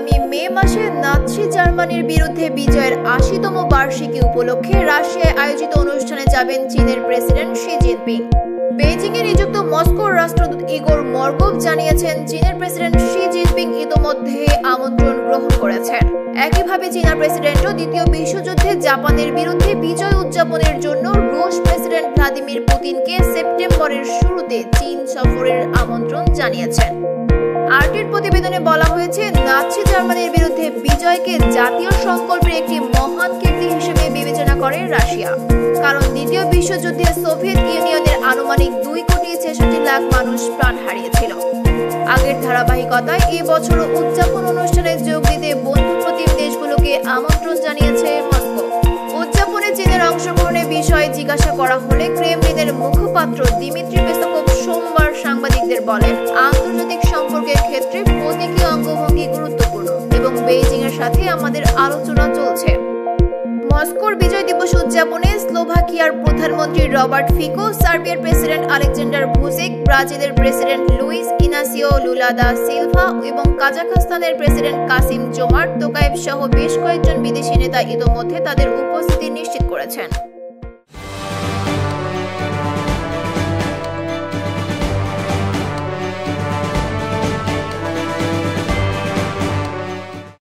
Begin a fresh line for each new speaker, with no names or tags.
আগামী মে মাসে নাৎসি জার্মানির বিরুদ্ধে বিজয়ের ৮০তম বার্ষিকী উপলক্ষে রাশিয়ায় আয়োজিত অনুষ্ঠানে যাবেন চীনের প্রেসিডেন্ট শি জিনপিং। বেইজিংয়ে নিযুক্ত মস্কোর রাষ্ট্রদূত ইগোর মর্গভ জানিয়েছেন, চীনের প্রেসিডেন্ট শি জিনপিং ইতোমধ্যে আমন্ত্রণ গ্রহণ করেছেন। একইভাবে চীনা প্রেসিডেন্টও দ্বিতীয় বিশ্বযুদ্ধে জাপানের বিরুদ্ধে বিজয় উদযাপনের জন্য রুশ প্রেসিডেন্ট ভ্লাদিমির পুতিনকে সেপ্টেম্বরের শুরুতে চীন সফরের আমন্ত্রণ জানিয়েছেন। আরটির প্রতিবেদনে বলা হয়েছে, নাৎসি জার্মানির বিরুদ্ধে বিজয়কে জাতীয় সংকল্পের একটি মহান কীর্তি হিসেবে বিবেচনা করে রাশিয়া। কারণ দ্বিতীয় বিশ্বযুদ্ধে সোভিয়েত ইউনিয়নের আনুমানিক 2,66,00,000 মানুষ প্রাণ হারিয়েছিল। আগের ধারাবাহিকতায় এই বছর উদযাপন অনুষ্ঠানে যোগ দিতে বন্ধুপ্রতিম দেশগুলোকে আমন্ত্রণ জানিয়েছে মস্কো। উদযাপনে চীনের অংশগ্রহণের বিষয়ে জিজ্ঞাসা করা হলে ক্রেমলিনের মুখপাত্র দিমিত্রি পেসকোভ সোমবার সাংবাদিকদের বলেন, আন্তর্জাতিক সম্পর্কের ক্ষেত্রে প্রতীকী অঙ্গভঙ্গি গুরুত্বপূর্ণ এবং বেইজিং এর সাথে আমাদের আলোচনা চলছে। মস্কোর বিজয় দিবস উদযাপনে স্লোভাকিয়ার প্রধানমন্ত্রী রবার্ট ফিকো, সার্বিয়ার প্রেসিডেন্ট আলেকজান্ডার ভুসিক, ব্রাজিলের president Luiz Inacio Lula da Silva এবং কাজাখস্তানের প্রেসিডেন্ট কাসিম জোমার্ট তোকায়েভ সহ বেশ কয়েকজন বিদেশি নেতা ইতোমধ্যে তাদের উপস্থিতি নিশ্চিত করেছেন।